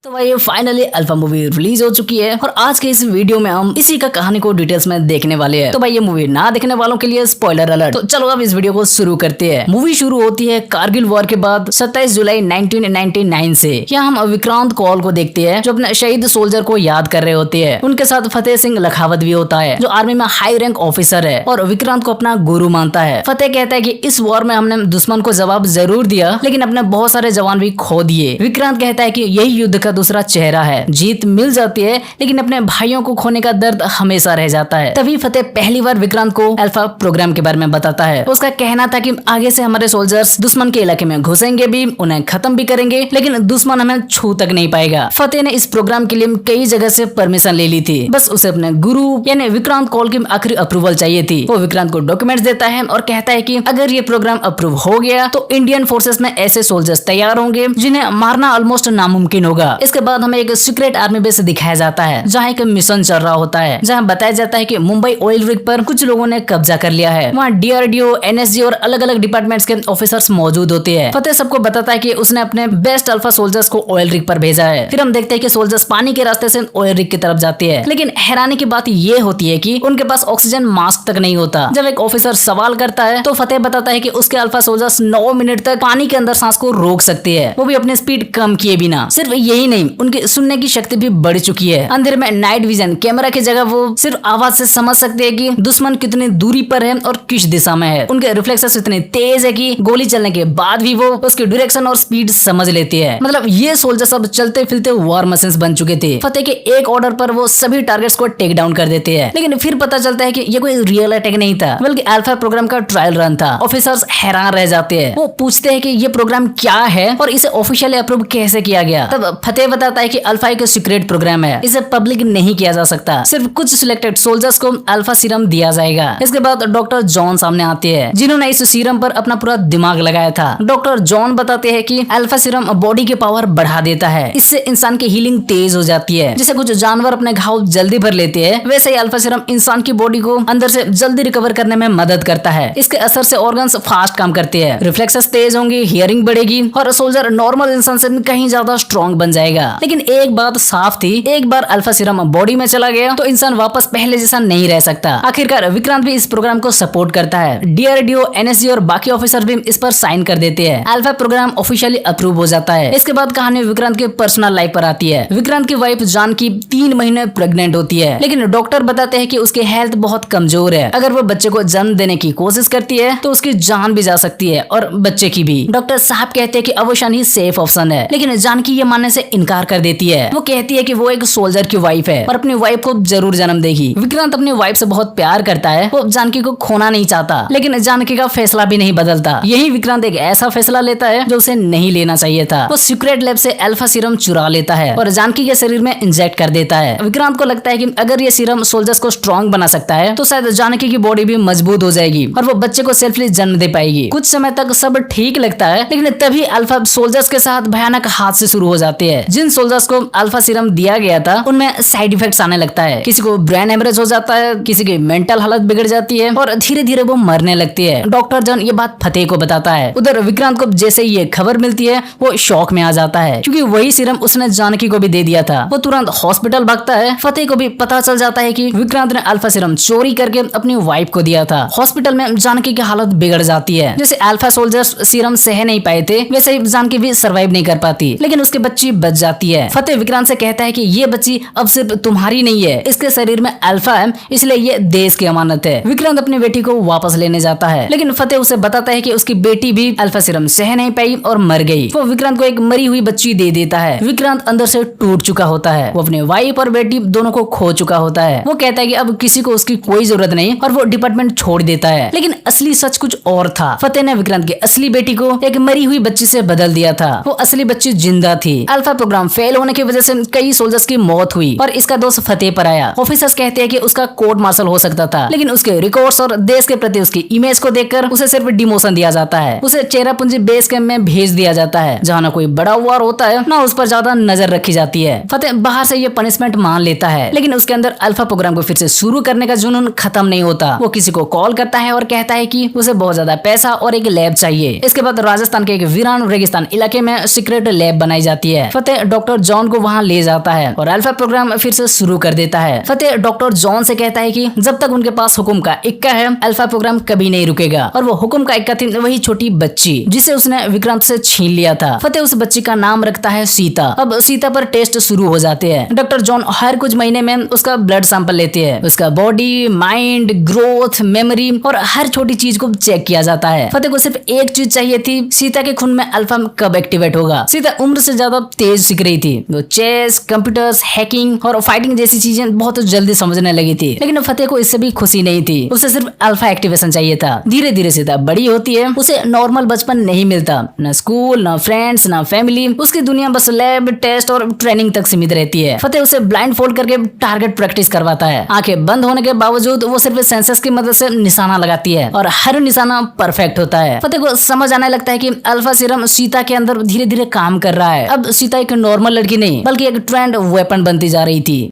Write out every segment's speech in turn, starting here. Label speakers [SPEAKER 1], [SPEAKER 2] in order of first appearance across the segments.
[SPEAKER 1] तो भाई finally alpha movie release हो चुकी है और आज के इस वीडियो में हम इसी का कहानी को डिटेल्स में देखने वाले हैं। तो भाई ये मूवी ना देखने वालों के लिए स्पॉइलर अलर्ट। तो चलो अब इस वीडियो को शुरू करते हैं। मूवी शुरू होती है कारगिल वॉर के बाद 27 जुलाई 1999 से। यहाँ हम विक्रांत कौल को देखते हैं जो अपने शहीद सोल्जर को याद कर रहे होते हैं। उनके साथ फतेह सिंह लखावत भी होता है जो आर्मी में हाई रैंक ऑफिसर है और विक्रांत को अपना गुरु मानता है। फतेह कहता है कि इस वॉर में हमने दुश्मन को जवाब जरूर दिया लेकिन अपने बहुत सारे जवान भी खो दिए। विक्रांत कहता है कि यही युद्ध का दूसरा चेहरा है, जीत मिल जाती है लेकिन अपने भाइयों को खोने का दर्द हमेशा रह जाता है। तभी फतेह पहली बार विक्रांत को अल्फा प्रोग्राम के बारे में बताता है। उसका कहना था कि आगे से हमारे सोल्जर्स दुश्मन के इलाके में घुसेंगे भी, उन्हें खत्म भी करेंगे लेकिन दुश्मन हमें छू तक नहीं पाएगा। फतेह ने इस प्रोग्राम के लिए कई जगह से परमिशन ले ली थी, बस उसे अपने गुरु यानी विक्रांत कौल की आखिरी अप्रूवल चाहिए थी। वो विक्रांत को डॉक्यूमेंट्स देता है और कहता है कि अगर ये प्रोग्राम अप्रूव हो गया तो इंडियन फोर्सेस में ऐसे सोल्जर्स तैयार होंगे जिन्हें मारना ऑलमोस्ट नामुमकिन होगा। इसके बाद हमें एक सीक्रेट आर्मी बेस दिखाया जाता है जहाँ एक मिशन चल रहा होता है, जहाँ बताया जाता है कि मुंबई ऑयल रिग पर कुछ लोगों ने कब्जा कर लिया है। वहाँ DRDO, NSG और अलग अलग डिपार्टमेंट्स के ऑफिसर्स मौजूद होते हैं। फतेह सबको बताता है कि उसने अपने बेस्ट अल्फा सोल्जर्स को ऑयल रिग पर भेजा है। फिर हम देखते हैं कि सोल्जर्स पानी के रास्ते से ऑयल रिग की तरफ जाते हैं लेकिन हैरानी की बात ये होती है कि उनके पास ऑक्सीजन मास्क तक नहीं होता। जब एक ऑफिसर सवाल करता है तो फतेह बताता है कि उसके अल्फा सोल्जर्स 9 मिनट तक पानी के अंदर सांस को रोक सकते हैं, वो भी अपनी स्पीड कम किए बिना। सिर्फ यही नहीं, उनकी सुनने की शक्ति भी बढ़ चुकी है। अंधेरे में नाइट विजन कैमरा की जगह वो सिर्फ आवाज से समझ सकते हैं कि दुश्मन कितनी दूरी पर है और किस दिशा में है। उनके रिफ्लेक्सेस इतने तेज है कि गोली चलने के बाद भी वो उसकी डायरेक्शन और स्पीड समझ लेते हैं। मतलब ये सोल्जर सब चलते फिरते वॉर मशीन्स बन चुके थे। फतेह के एक ऑर्डर पर वो सभी टारगेट्स को टेक डाउन कर देते हैं लेकिन फिर पता चलता है कि ये कोई रियल अटैक नहीं था बल्कि अल्फा प्रोग्राम का ट्रायल रन था। ऑफिसर्स हैरान रह जाते हैं, वो पूछते हैं कि ये प्रोग्राम क्या है और इसे ऑफिशियली अप्रूव कैसे किया गया। तब फतेह बताता है कि अल्फा एक सीक्रेट प्रोग्राम है, इसे पब्लिक नहीं किया जा सकता, सिर्फ कुछ सिलेक्टेड सोल्जर्स को अल्फा सीरम दिया जाएगा। इसके बाद डॉक्टर जॉन सामने आते हैं जिन्होंने इस सीरम पर अपना पूरा दिमाग लगाया था। डॉक्टर जॉन बताते हैं कि अल्फा सीरम बॉडी की पावर बढ़ा देता है, इससे इंसान की हीलिंग तेज हो जाती है। जैसे कुछ जानवर अपने घाव जल्दी भर लेते हैं वैसे ही अल्फा सीरम इंसान की बॉडी को अंदर से जल्दी रिकवर करने में मदद करता है। इसके असर से ऑर्गन्स फास्ट काम करते हैं, रिफ्लेक्सेस तेज होंगे, हियरिंग बढ़ेगी और सोल्जर नॉर्मल इंसान से कहीं ज्यादा स्ट्रॉन्ग बन जाएगा। लेकिन एक बात साफ थी, एक बार अल्फा सीरम बॉडी में चला गया तो इंसान वापस पहले जैसा नहीं रह सकता। आखिरकार विक्रांत भी इस प्रोग्राम को सपोर्ट करता है। DRDO, NSG और बाकी ऑफिसर भी इस पर साइन कर देते हैं। अल्फा प्रोग्राम ऑफिशियली अप्रूव हो जाता है। इसके बाद कहानी विक्रांत के पर्सनल लाइफ पर आती है। विक्रांत की वाइफ जानकी 3 महीने प्रेग्नेंट होती है लेकिन डॉक्टर बताते हैं कि उसकी हेल्थ बहुत कमजोर है। अगर वो बच्चे को जन्म देने की कोशिश करती है तो उसकी जान भी जा सकती है और बच्चे की भी। डॉक्टर साहब कहते हैं कि अबॉर्शन ही सेफ ऑप्शन है लेकिन जानकी ये मानने से इनकार कर देती है। वो कहती है कि वो एक सोल्जर की वाइफ है और अपनी वाइफ को जरूर जन्म देगी। विक्रांत अपनी वाइफ से बहुत प्यार करता है, वो जानकी को खोना नहीं चाहता लेकिन जानकी का फैसला भी नहीं बदलता। यही विक्रांत एक ऐसा फैसला लेता है जो उसे नहीं लेना चाहिए था। वो सीक्रेट लैब से अल्फा सीरम चुरा लेता है और जानकी के शरीर में इंजेक्ट कर देता है। विक्रांत को लगता है कि अगर ये सीरम सोल्जर्स को स्ट्रॉन्ग बना सकता है तो शायद जानकी की बॉडी भी मजबूत हो जाएगी और वो बच्चे को सेल्फली जन्म दे पाएगी। कुछ समय तक सब ठीक लगता है लेकिन तभी अल्फा सोल्जर्स के साथ भयानक हादसे शुरू हो जाते हैं। जिन सोल्जर्स को अल्फा सीरम दिया गया था उनमें साइड इफेक्ट्स आने लगता है, किसी को ब्रेन हेमरेज हो जाता है, किसी की मेंटल हालत बिगड़ जाती है और धीरे धीरे वो मरने लगती है। डॉक्टर जॉन ये बात फतेह को बताता है। उधर विक्रांत को जैसे ये खबर मिलती है वो शॉक में आ जाता है क्योंकि वही सीरम उसने जानकी को भी दे दिया था। वो तुरंत हॉस्पिटल भागता है। फतेह को भी पता चल जाता है कि विक्रांत ने अल्फा सीरम चोरी करके अपनी वाइफ को दिया था। हॉस्पिटल में जानकी की हालत बिगड़ जाती है। जैसे अल्फा सोल्जर्स सीरम सह नहीं पाए थे वैसे ही जानकी भी सर्वाइव नहीं कर पाती लेकिन उसकी बच्ची बच जाती है। फतेह विक्रांत से कहता है कि ये बच्ची अब सिर्फ तुम्हारी नहीं है, इसके शरीर में अल्फा है इसलिए ये देश की अमानत है। विक्रांत अपनी बेटी को वापस लेने जाता है लेकिन फतेह उसे बताता है कि उसकी बेटी भी अल्फा सीरम सह नहीं पाई और मर गई। वो विक्रांत को एक मरी हुई बच्ची दे देता है। विक्रांत अंदर से टूट चुका होता है, वो अपने वाइफ और बेटी दोनों को खो चुका होता है। वो कहता है कि अब किसी को उसकी कोई जरूरत नहीं और वो डिपार्टमेंट छोड़ देता है। लेकिन असली सच कुछ और था। फतेह ने विक्रांत की असली बेटी को एक मरी हुई बच्ची से बदल दिया था। वो असली बच्ची जिंदा थी। अल्फा प्रोग्राम फेल होने की वजह से कई सोल्जर्स की मौत हुई और इसका दोष फतेह पर आया। ऑफिसर्स कहते हैं कि उसका कोर्ट मार्शल हो सकता था लेकिन उसके रिकॉर्ड्स और देश के प्रति उसकी इमेज को देखकर उसे सिर्फ डिमोशन दिया जाता है। उसे चेरापूंजी बेस कैंप में भेज दिया जाता है जहाँ ना कोई बड़ा वॉर होता है ना उस पर ज्यादा नजर रखी जाती है। फतेह बाहर से ये पनिशमेंट मान लेता है लेकिन उसके अंदर अल्फा प्रोग्राम को फिर से शुरू करने का जुनून खत्म नहीं होता। वो किसी को कॉल करता है और कहता है कि उसे बहुत ज्यादा पैसा और एक लैब चाहिए। इसके बाद राजस्थान के एक वीरान रेगिस्तान इलाके में सीक्रेट लैब बनाई जाती है। फतेह फतेह डॉक्टर जॉन को वहाँ ले जाता है और अल्फा प्रोग्राम फिर से शुरू कर देता है। फतेह डॉक्टर जॉन से कहता है कि जब तक उनके पास हुक्म का इक्का है अल्फा प्रोग्राम कभी नहीं रुकेगा। और वो हुक्म का इक्का थी वही छोटी बच्ची जिसे उसने विक्रांत से छीन लिया था। फतेह उस बच्ची का नाम रखता है सीता। अब सीता पर टेस्ट शुरू हो जाते हैं। डॉक्टर जॉन हर कुछ महीने में उसका ब्लड सैंपल लेते हैं। उसका बॉडी, माइंड, ग्रोथ, मेमोरी और हर छोटी चीज को चेक किया जाता है। फतेह को सिर्फ एक चीज चाहिए थी, सीता के खून में अल्फा कब एक्टिवेट होगा। सीता उम्र से ज्यादा तेज सीख रही थी। वो चेस, कंप्यूटर्स, हैकिंग और फाइटिंग जैसी चीजें बहुत जल्दी समझने लगी थी। लेकिन फतेह को इससे भी खुशी नहीं थी। उसे सिर्फ अल्फा एक्टिवेशन चाहिए था। धीरे धीरे सीता बड़ी होती है। उसे नॉर्मल बचपन नहीं मिलता, न स्कूल, न फ्रेंड्स, न फैमिली। उसकी दुनिया बस लैब, टेस्ट और ट्रेनिंग तक सीमित रहती है। फतेह उसे ब्लाइंड फोल्ड करके टारगेट प्रैक्टिस करवाता है। आंखें बंद होने के बावजूद वो सिर्फ सेंसर्स की मदद से निशाना लगाती है और हर निशाना परफेक्ट होता है। फतेह को समझ आने लगता है कि अल्फा सीरम सीता के अंदर धीरे धीरे काम कर रहा है। अब सीता एक नॉर्मल लड़की नहीं बल्कि एक ट्रेंड वेपन बनती जा रही थी।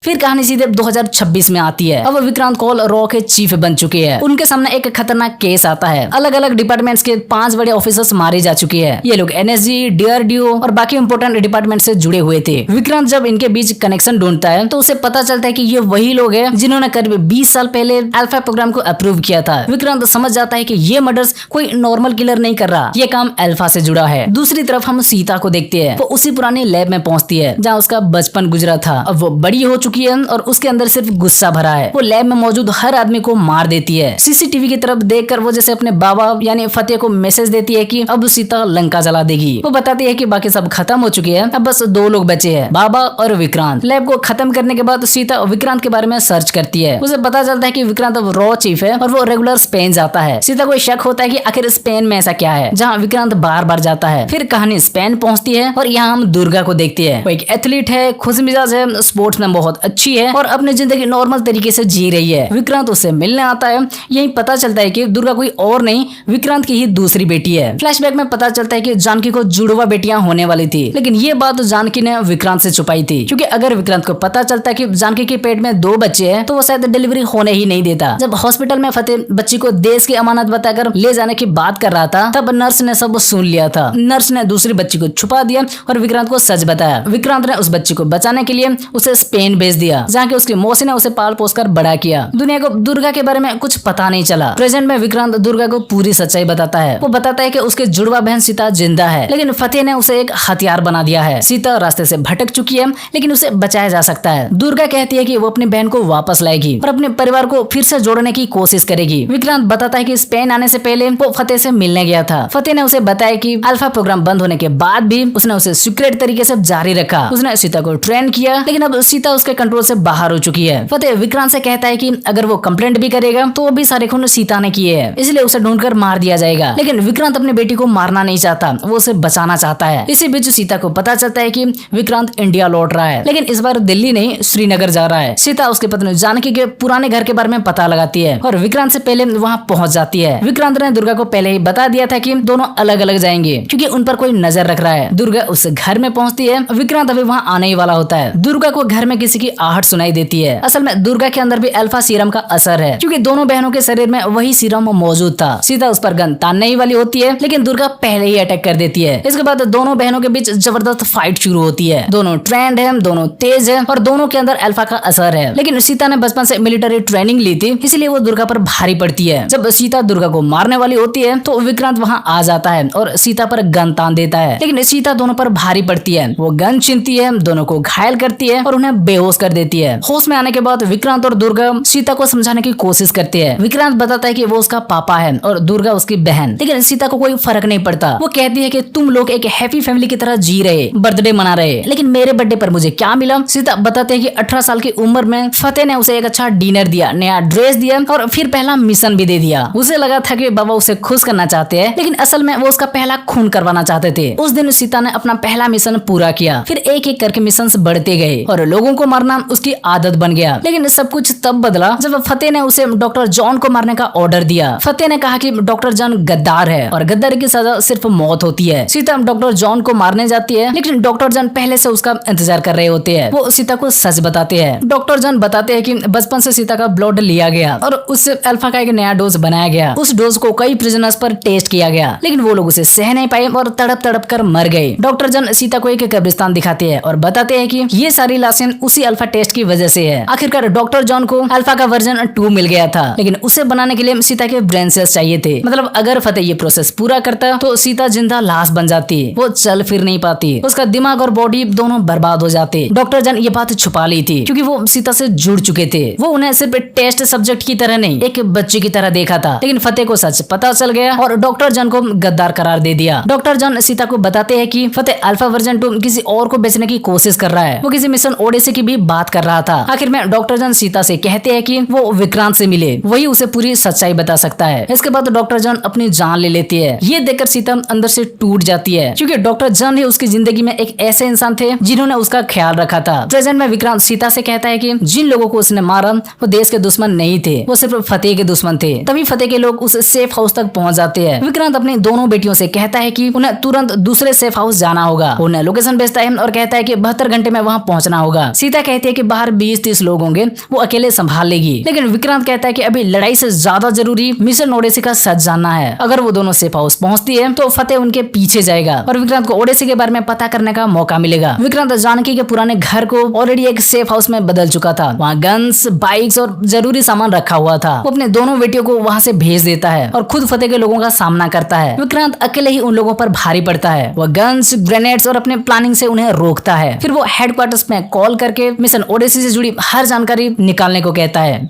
[SPEAKER 1] फिर कहानी सीधे 2026 में आती है। अब विक्रांत कोहल रॉ के चीफ बन चुके हैं। उनके सामने एक खतरनाक केस आता है। अलग अलग डिपार्टमेंट्स के 5 बड़े ऑफिसर्स मारे जा चुके हैं। ये लोग एनएसजी, डीआरडीओ और बाकी इंपोर्टेंट डिपार्टमेंट से जुड़े हुए थे। विक्रांत जब इनके बीच कनेक्शन ढूंढता है तो उसे पता चलता है कि ये वही लोग हैं जिन्होंने करीब 20 साल पहले अल्फा प्रोग्राम को अप्रूव किया था। विक्रांत समझ जाता है कि ये मर्डर्स कोई नॉर्मल किलर नहीं कर रहा, ये काम अल्फा से जुड़ा है। दूसरी तरफ हम सीता को देखते हैं। वो उसी पुरानी लैब में पहुंचती है जहाँ उसका बचपन गुजरा था। अब वो बड़ी हो चुकी है और उसके अंदर सिर्फ गुस्सा भरा है। वो लैब में मौजूद हर आदमी को मार देती है। सीसीटीवी की तरफ देखकर वो जैसे अपने बाबा यानी फतेह को मैसेज देती है कि अब सीता लंका जला देगी। वो बताती है कि बाकी सब खत्म हो चुके हैं, अब बस 2 लोग बचे हैं, बाबा और विक्रांत। लैब को खत्म करने के बाद सीता विक्रांत के बारे में सर्च करती है। उसे पता चलता है कि विक्रांत अब रॉ चीफ है और वो रेगुलर स्पेन जाता है। सीता को शक होता है कि आखिर स्पेन में ऐसा क्या है जहाँ विक्रांत बार बार जाता है। फिर कहानी स्पेन पहुंचती है और यहाँ हम दुर्गा को देखते हैं। वो एक एथलीट है, खुश मिजाज है, स्पोर्ट्स में बहुत अच्छी है और अपनी जिंदगी नॉर्मल तरीके से जी रही है। विक्रांत उससे मिलने आता है। यही पता चलता है कि दुर्गा कोई और नहीं विक्रांत की ही दूसरी बेटी है। फ्लैशबैक में पता चलता है कि जानकी को जुड़वा बेटियां होने वाली थी, लेकिन ये बात जानकी ने विक्रांत से छुपाई थी, क्योंकि अगर विक्रांत को पता चलता कि जानकी के पेट में 2 बच्चे हैं तो वो शायद डिलीवरी होने ही नहीं देता। जब हॉस्पिटल में फतेह बच्ची को देश की अमानत बताकर ले जाने की बात कर रहा था तब नर्स ने सब सुन लिया था। नर्स ने दूसरी बच्ची को छुपा दिया और विक्रांत को सच बताया। विक्रांत ने उस बच्ची को बचाने के लिए उसे स्पेन भेज दिया, जहाँ की उसकी मौसी ने उसे पाल पोस कर बड़ा किया। दुनिया को दुर्गा के बारे में कुछ पता नहीं चला। प्रेजेंट में विक्रांत दुर्गा को पूरी सच्चाई बताता है। वो बताता है कि उसके जुड़वा बहन सीता जिंदा है, लेकिन फतेह ने उसे एक हथियार बना दिया है। सीता रास्ते से भटक चुकी है, लेकिन उसे बचाया जा सकता है। दुर्गा कहती है कि वो अपनी बहन को वापस लाएगी और अपने परिवार को फिर से जोड़ने की कोशिश करेगी। विक्रांत बताता है कि स्पेन आने से पहले वो फतेह से मिलने गया था। फतेह ने उसे बताया कि अल्फा प्रोग्राम बंद होने के बाद भी उसने उसे सीक्रेट तरीके से जारी रखा। उसने सीता को ट्रेन किया, लेकिन अब सीता उसके कंट्रोल से बाहर हो चुकी है। फतेह विक्रांत से कहता है कि अगर वो कंप्लेंट भी करेगा तो वो भी सारे खून सीता ने किए हैं, इसलिए उसे ढूंढकर मार दिया जाएगा। लेकिन विक्रांत अपनी बेटी को मारना नहीं चाहता, वो उसे बचाना चाहता है। इसी बीच सीता को पता चलता है कि विक्रांत इंडिया लौट रहा है, लेकिन इस बार दिल्ली नहीं श्रीनगर जा रहा है। सीता उसके पत्नी जानकी के पुराने घर के बारे में पता लगाती है और विक्रांत से पहले वहाँ पहुंच जाती है। विक्रांत ने दुर्गा को पहले ही बता दिया था कि दोनों अलग अलग जाएंगे, क्योंकि उन पर कोई नजर रख रहा है। दुर्गा उस घर में पहुंचती है। विक्रांत अभी वहाँ आने ही वाला होता है। दुर्गा को घर में किसी की आहट सुनाई देती है। असल में दुर्गा के अंदर भी अल्फा सीरम का असर है, क्योंकि दोनों बहनों के शरीर में वही सीरम मौजूद था। सीता उस पर गन तानने ही वाली होती है, लेकिन दुर्गा पहले ही अटैक कर देती है। इसके बाद दोनों बहनों के बीच जबरदस्त फाइट शुरू होती है। दोनों ट्रेंड है, दोनों तेज है और दोनों के अंदर अल्फा का असर है। लेकिन सीता ने बचपन से मिलिट्री ट्रेनिंग ली थी, इसलिए वो दुर्गा पर भारी पड़ती है। जब सीता दुर्गा को मारने वाली होती है तो विक्रांत वहाँ आ जाता है और सीता पर गन तान देता है, लेकिन सीता दोनों पर भारी पड़ती है। वो गन छीनती है, दोनों को घायल करती है और उन्हें बेहोश कर देती है। होश में आने के बाद विक्रांत और दुर्गा सीता को समझाने की कोशिश करते हैं। विक्रांत बताता है कि वो उसका पापा है और दुर्गा उसकी बहन, लेकिन सीता को कोई फर्क नहीं पड़ता। वो कहती है कि तुम लोग एक हैप्पी फैमिली की तरह जी रहे, बर्थडे मना रहे, लेकिन मेरे बर्थडे पर मुझे क्या मिला। सीता बताते हैं कि 18 साल की उम्र में फतेह ने उसे एक अच्छा डिनर दिया, नया ड्रेस दिया और फिर पहला मिशन भी दे दिया। उसे लगा था कि बाबा उसे खुश करना चाहते हैं, लेकिन असल में वो उसका पहला खून करवाना चाहते थे। उस दिन सीता ने अपना पहला मिशन पूरा किया। फिर एक एक करके मिशन बढ़ते गए और लोगों को मारने करना उसकी आदत बन गया। लेकिन सब कुछ तब बदला जब फतेह ने उसे डॉक्टर जॉन को मारने का ऑर्डर दिया। फतेह ने कहा कि डॉक्टर जॉन गद्दार है और गद्दारी की सजा सिर्फ मौत होती है। सीता डॉक्टर जॉन को मारने जाती है, लेकिन डॉक्टर जॉन पहले से उसका इंतजार कर रहे होते हैं। वो सीता को सच बताते हैं। डॉक्टर जॉन बताते हैं कि बचपन से सीता का ब्लड लिया गया और उससे अल्फा का एक नया डोज बनाया गया। उस डोज को कई प्रिजनर्स पर टेस्ट किया गया, लेकिन वो लोग उसे सह नहीं पाए और तड़प तड़प कर मर गए। डॉक्टर जॉन सीता को एक कब्रिस्तान दिखाते हैं और बताते हैं कि ये सारी लाशें उसी अल्फा टेस्ट की वजह से है। आखिरकार डॉक्टर जॉन को अल्फा का वर्जन 2 मिल गया था, लेकिन उसे बनाने के लिए सीता के ब्रेन सेल्स चाहिए थे। मतलब अगर फतेह ये प्रोसेस पूरा करता तो सीता जिंदा लाश बन जाती, वो चल फिर नहीं पाती, उसका दिमाग और बॉडी दोनों बर्बाद हो जाते। डॉक्टर जॉन ये बात छुपा ली थी क्योंकि वो सीता से जुड़ चुके थे। वो उन्हें सिर्फ टेस्ट सब्जेक्ट की तरह नहीं, एक बच्चे की तरह देखा था। लेकिन फतेह को सच पता चल गया और डॉक्टर जॉन को गद्दार करार दे दिया। डॉक्टर जॉन सीता को बताते हैं कि फतेह अल्फा वर्जन 2 किसी और को बेचने की कोशिश कर रहा है। वो किसी मिशन ओडेसी की भी बात कर रहा था। आखिर में डॉक्टर जॉन सीता से कहते हैं कि वो विक्रांत से मिले, वही उसे पूरी सच्चाई बता सकता है। इसके बाद डॉक्टर जॉन अपनी जान ले लेती है। ये देखकर सीता अंदर से टूट जाती है क्योंकि डॉक्टर जॉन ही उसकी जिंदगी में एक ऐसे इंसान थे जिन्होंने उसका ख्याल रखा था। प्रेजेंट में विक्रांत सीता से कहता है कि जिन लोगों को उसने मारा वो देश के दुश्मन नहीं थे, वो सिर्फ फतेह के दुश्मन थे। तभी फतेह के लोग उस सेफ हाउस तक पहुंच जाते हैं। विक्रांत अपनी दोनों बेटियों से कहता है कि उन्हें तुरंत दूसरे सेफ हाउस जाना होगा। उन्हें लोकेशन भेजता है और कहता है कि 72 घंटे में वहां पहुंचना होगा। सीता कहती है कि बाहर 20-30 लोग होंगे, वो अकेले संभाल लेगी। लेकिन विक्रांत कहता है कि अभी लड़ाई से ज्यादा जरूरी मिशन ओडेसी का सच जानना है। अगर वो दोनों सेफ हाउस पहुंचती है तो फतेह उनके पीछे जाएगा और विक्रांत को ओडेसी के बारे में पता करने का मौका मिलेगा। विक्रांत जानकी के पुराने घर को ऑलरेडी एक सेफ हाउस में बदल चुका था। वहाँ गन्स, बाइक्स और जरूरी सामान रखा हुआ था। वो अपने दोनों बेटियों को वहाँ से भेज देता है और खुद फतेह के लोगों का सामना करता है। विक्रांत अकेले ही उन लोगों पर भारी पड़ता है। वो गन्स, ग्रेनेड्स और अपने प्लानिंग से उन्हें रोकता है। फिर वो हेडक्वार्टर्स में कॉल करके मिशन ओडेसी से जुड़ी हर जानकारी निकालने को कहता है।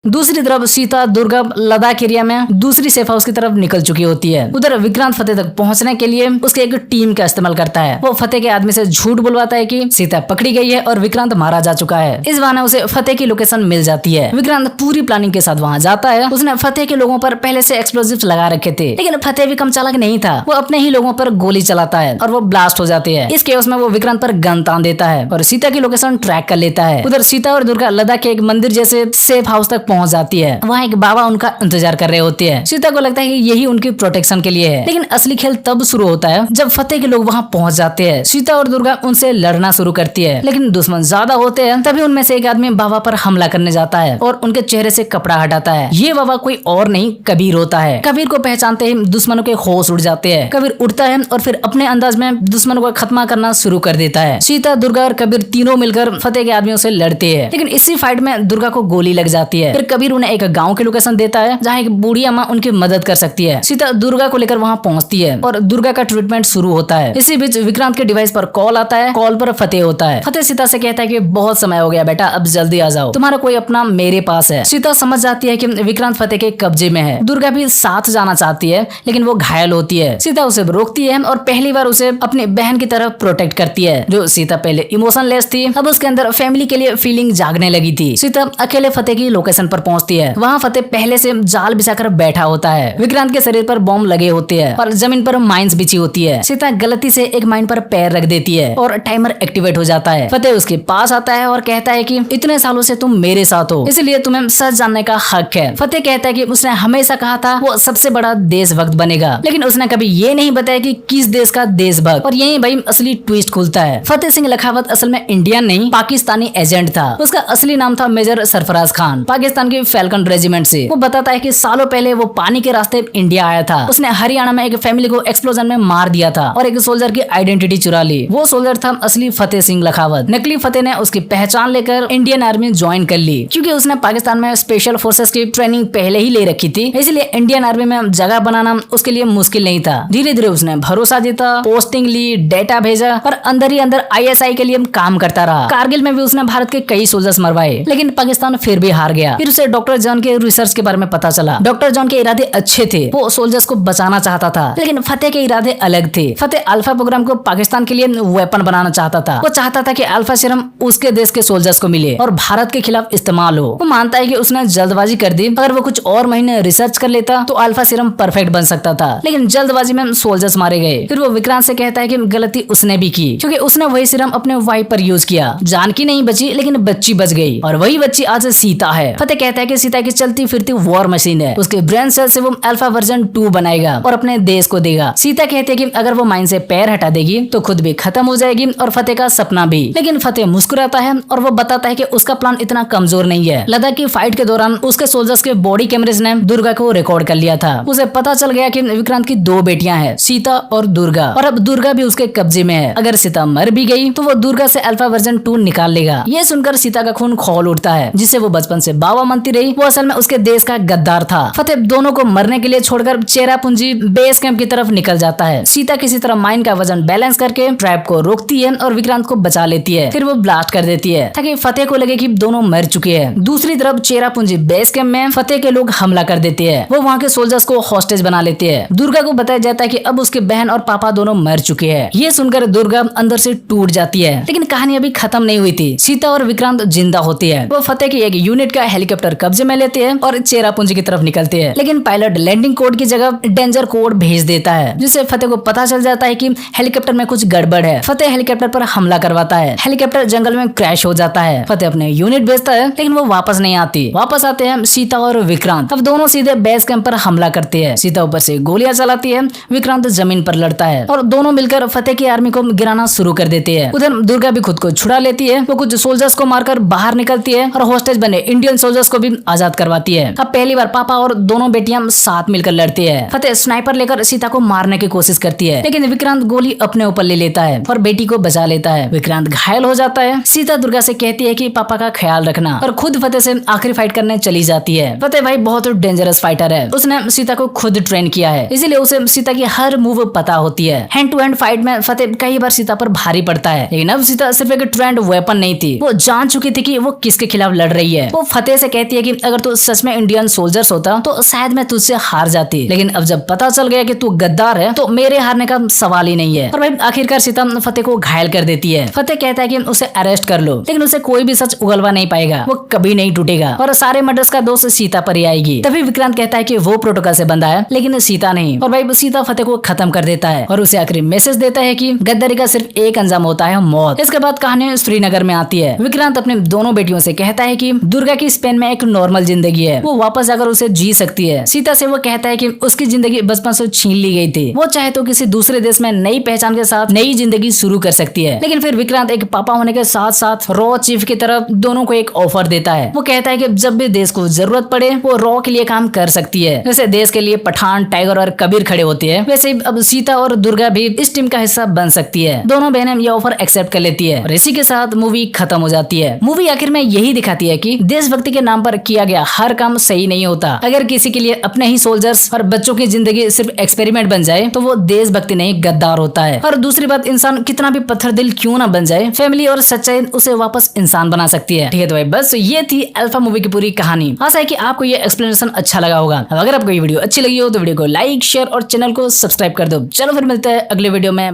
[SPEAKER 1] दूसरी तरफ सीता दुर्गा लद्दाख एरिया में दूसरी सेफ हाउस की तरफ निकल चुकी होती है। उधर विक्रांत फतेह तक पहुंचने के लिए उसके एक टीम का इस्तेमाल करता है। वो फतेह के आदमी से झूठ बुलवाता है कि सीता पकड़ी गई है और विक्रांत मारा जा चुका है। इस बहाने उसे फतेह की लोकेशन मिल जाती है। विक्रांत पूरी प्लानिंग के साथ वहां जाता है। उसने फतेह के लोगों पर पहले से एक्सप्लोजिव्स लगा रखे थे, लेकिन फतेह भी कम चालाक नहीं था। वो अपने ही लोगों पर गोली चलाता है और वो ब्लास्ट हो जाते हैं। इस केस में वो विक्रांत पर गन तान देता है और सीता की लोकेशन ट्रैक कर लेता है। उधर सीता और दुर्गा लद्दाख के एक मंदिर जैसे सेफ हाउस तक पहुंच जाती है। वहाँ एक बाबा उनका इंतजार कर रहे होते हैं। सीता को लगता है कि यही उनकी प्रोटेक्शन के लिए है, लेकिन असली खेल तब शुरू होता है जब फतेह के लोग वहाँ पहुँच जाते हैं। सीता और दुर्गा उनसे लड़ना शुरू करती है, लेकिन दुश्मन ज्यादा होते हैं। तभी उनमें से एक आदमी बाबा पर हमला करने जाता है और उनके चेहरे से कपड़ा हटाता है। ये बाबा कोई और नहीं कबीर होता है। कबीर को पहचानते ही दुश्मनों के होश उड़ जाते हैं। कबीर उठता है और फिर अपने अंदाज में दुश्मनों को खत्म करना शुरू कर देता है। सीता, दुर्गा और कबीर तीनों मिलकर फतेह के आदमियों से लड़ते हैं, लेकिन इसी फाइट में दुर्गा को गोली लग जाती है। फिर कबीर उन्हें एक गाँव की लोकेशन देता है जहाँ एक बूढ़ी अम्मा उनकी मदद कर सकती है। सीता दुर्गा को लेकर वहाँ पहुँचती है और दुर्गा का ट्रीटमेंट शुरू होता है। इसी बीच विक्रांत के डिवाइस पर कॉल आता है। कॉल पर फतेह होता है। फतेह सीता से कहता है कि बहुत समय हो गया बेटा, अब जल्दी आ जाओ, तुम्हारा कोई अपना मेरे पास है। सीता समझ जाती है कि विक्रांत फतेह के कब्जे में है। दुर्गा भी साथ जाना चाहती है, लेकिन वो घायल होती है। सीता उसे रोकती है और पहली बार उसे अपनी बहन की तरफ प्रोटेक्ट करती है। जो सीता पहले इमोशनलेस थी, अब उसके अंदर फैमिली के लिए फीलिंग जागने लगी थी। सीता अकेले फतेह की लोकेशन पर पहुंचती है। वहाँ फतेह पहले से जाल बिछाकर बैठा होता है। विक्रांत के शरीर पर बॉम्ब लगे होते हैं और जमीन पर माइंस बिछी होती है। सीता गलती से एक माइन पर पैर रख देती है और टाइमर एक्टिवेट हो जाता है। फतेह उसके पास आता है और कहता है कि इतने सालों से तुम मेरे साथ हो, इसलिए तुम्हें सच जानने का हक है। फतेह कहता है कि उसने हमेशा कहा था वो सबसे बड़ा देशभक्त बनेगा, लेकिन उसने कभी ये नहीं बताया कि किस देश का देशभक्त। और यही भाई असली ट्विस्ट खुलता है। फतेह सिंह लखावत असल में इंडियन नहीं पाकिस्तानी एजेंट था। उसका असली नाम था मेजर सरफराज खान, पाकिस्तान की फैल्कन रेजिमेंट से। वो बताता है कि सालों पहले वो पानी के रास्ते इंडिया आया था। उसने हरियाणा में एक फैमिली को एक्सप्लोजन में मार दिया था और एक सोल्जर की आइडेंटिटी चुरा ली। वो सोल्जर था असली फतेह सिंह लखावत। नकली फतेह ने उसकी पहचान लेकर इंडियन आर्मी ज्वाइन कर ली, क्योंकि उसने पाकिस्तान में स्पेशल फोर्सेस की ट्रेनिंग पहले ही ले रखी थी। इसलिए इंडियन आर्मी में जगह बनाना उसके लिए मुश्किल नहीं था। धीरे धीरे उसने भरोसा जीता, पोस्टिंग ली, डेटा भेजा और अंदर ही अंदर ISI के लिए काम करता रहा। कारगिल में भी उसने भारत के कई सोल्जर्स मरवाए, लेकिन पाकिस्तान फिर भी हार गया। फिर उसे डॉक्टर जॉन के रिसर्च के बारे में पता चला। डॉक्टर जॉन के इरादे अच्छे थे, वो सोल्जर्स को बचाना चाहता था, लेकिन फतेह के इरादे अलग थे। फतेह अल्फा प्रोग्राम को पाकिस्तान के लिए वेपन बनाना चाहता था। वो चाहता था कि अल्फा सीरम उसके देश के सोल्जर्स को मिले और भारत के खिलाफ इस्तेमाल हो। वो मानता है कि उसने जल्दबाजी कर दी। अगर वो कुछ और महीने रिसर्च कर लेता तो अल्फा सीरम परफेक्ट बन सकता था, लेकिन जल्दबाजी में सोल्जर्स मारे गए। फिर वो विक्रांत से कहता है कि गलती उसने भी की, क्योंकि उसने वही सीरम अपने वाइफ पर यूज किया। जानकी नहीं बची, लेकिन बच्ची बच गई, और वही बच्ची आज सीता है। फतेह कहता है कि सीता की चलती फिरती वॉर मशीन है, उसके ब्रेन सेल से वो अल्फा वर्जन 2 बनाएगा और अपने देश को देगा। सीता कहती है कि अगर वो माइंड से पैर हटा देगी तो खुद भी खत्म हो जाएगी और फतेह का सपना भी। लेकिन फतेह मुस्कुराता है और वो बताता है कि उसका प्लान इतना कमजोर नहीं है। लद्दाख की फाइट के दौरान उसके सोल्जर्स के बॉडी कैमरेज ने दुर्गा को रिकॉर्ड कर लिया था। उसे पता चल गया कि विक्रांत की 2 बेटियां हैं, सीता और दुर्गा, और अब दुर्गा भी उसके कब्जे में है। अगर सीता मर भी गई तो वो दुर्गा से अल्फा वर्जन 2 निकाल लेगा। ये सुनकर सीता का खून खौल उठता है, जिससे वो बचपन से बाबा मानती रही। वो असल में उसके देश का गद्दार था। फतेह दोनों को मरने के लिए छोड़कर चेरापूंजी बेस कैंप की तरफ निकल जाता है। सीता किसी तरह माइन का वजन बैलेंस करके ट्रैप को रोकती है और विक्रांत को बचा लेती है। फिर वो ब्लास्ट कर देती है ताकि फतेह को लगे कि दोनों मर चुके हैं। दूसरी तरफ चेरापूंजी बेस कैंप में फतेह के लोग हमला कर देते हैं। वो वहाँ के सोल्जर्स को हॉस्टेज बना लेते हैं। दुर्गा को बताया जाता है कि अब उसके बहन और पापा दोनों मर चुके हैं। ये सुनकर दुर्गा अंदर से टूट जाती है, लेकिन कहानी अभी खत्म नहीं हुई थी। सीता और विक्रांत जिंदा होती है। वो फतेह की एक यूनिट का हेलीकॉप्टर कब्जे में लेते हैं और चेरापूंजी की तरफ निकलते हैं, लेकिन पायलट लैंडिंग कोड की जगह डेंजर कोड भेज देता है, जिससे फतेह को पता चल जाता है कि हेलीकॉप्टर में कुछ गड़बड़ है। फतेह हेलीकॉप्टर पर हमला करवाता है। हेलीकॉप्टर जंगल में क्रैश हो जाता है। फतेह अपने यूनिट भेजता है, लेकिन वो वापस नहीं आती। वापस आते हैं सीता और विक्रांत। अब दोनों सीधे बेस कैंप पर हमला करते हैं। सीता ऊपर से गोलियां चलाती है, विक्रांत जमीन पर लड़ता है और दोनों मिलकर फतेह की आर्मी को गिराना शुरू कर देते हैं। उधर दुर्गा भी खुद को छुड़ा लेती है। वो कुछ सोल्जर्स को मारकर बाहर निकलती है और हॉस्टेज बने इंडियन सोल्जर्स को भी आजाद करवाती है। अब पहली बार पापा और दोनों बेटियां साथ मिलकर लड़ती है। फतेह स्नाइपर लेकर सीता को मारने की कोशिश करती है, लेकिन विक्रांत गोली अपने ऊपर ले लेता है और बेटी को बचा लेता है। विक्रांत घायल हो जाता है। सीता दुर्गा से कहती है कि पापा का ख्याल रखना और खुद फतेह से आखिरी फाइट करने चली जाती है। फतेह भाई बहुत डेंजरस फाइटर है। उसने सीता को खुद ट्रेन किया है, इसीलिए उसे सीता की हर मूव पता होती है। हैंड टू हैंड फाइट में फतेह कई बार सीता पर भारी पड़ता है, लेकिन अब सीता सिर्फ एक ट्रेंड वेपन नहीं थी। वो जान चुकी थी कि वो किसके खिलाफ लड़ रही है। वो फतेह से कहती है कि अगर तू सच में इंडियन सोल्जर्स होता तो शायद मैं तुझसे हार जाती, लेकिन अब जब पता चल गया कि तू गद्दार है तो मेरे हारने का सवाल ही नहीं है। और भाई आखिरकार सीता फतेह को घायल कर देती है। फतेह कहता है कि उसे अरेस्ट कर लो, लेकिन उसे कोई भी सच उगलवा नहीं पाएगा। वो कभी नहीं टूटेगा और सारे मर्डर्स का दोष सीता पर ही आएगी। तभी विक्रांत कहता है कि वो प्रोटोकॉल से बंधा है, लेकिन सीता नहीं। और भाई सीता फतेह को खत्म कर देता है और उसे आखिरी मैसेज देता है कि गद्दारी का सिर्फ एक अंजाम होता है, मौत। इसके बाद कहानी श्रीनगर में आती है। विक्रांत अपने दोनों बेटियों से कहता है कि दुर्गा की स्पेन में एक नॉर्मल जिंदगी है, वो वापस जाकर उसे जी सकती है। सीता से वो कहता है कि उसकी जिंदगी बचपन से छीन ली गई थी, वो चाहे तो किसी दूसरे देश में नई पहचान के साथ नई जिंदगी शुरू कर सकती है। लेकिन फिर विक्रांत एक पापा होने के साथ साथ रॉ चीफ की तरफ दोनों को एक ऑफर देता है। वो कहता है कि जब भी देश को जरूरत पड़े वो रॉ के लिए काम कर सकती है। जैसे देश के लिए पठान, टाइगर और कबीर खड़े होते हैं, वैसे ही अब सीता और दुर्गा भी इस टीम का हिस्सा बन सकती है। दोनों बहनें ये ऑफर एक्सेप्ट कर लेती है और इसी के साथ मूवी खत्म हो जाती है। मूवी आखिर में यही दिखाती है कि देशभक्ति के नाम पर किया गया हर काम सही नहीं होता। अगर किसी के लिए अपने ही सोल्जर्स और बच्चों की जिंदगी सिर्फ एक्सपेरिमेंट बन जाए तो वो देशभक्ति नहीं गद्दार होता है। और दूसरी बात, इंसान कितना भी पत्थर दिल क्यों ना बन जाए, फैमिली और सच्चाई उसे वापस इंसान बना सकती है। ठीक है तो भाई बस ये थी अल्फा मूवी की पूरी कहानी। आशा है कि आपको ये एक्सप्लेनेशन अच्छा लगा होगा। अगर आपको ये वीडियो अच्छी लगी हो तो वीडियो को लाइक, शेयर और चैनल को सब्सक्राइब कर दो। चलो फिर मिलते हैं अगले वीडियो में।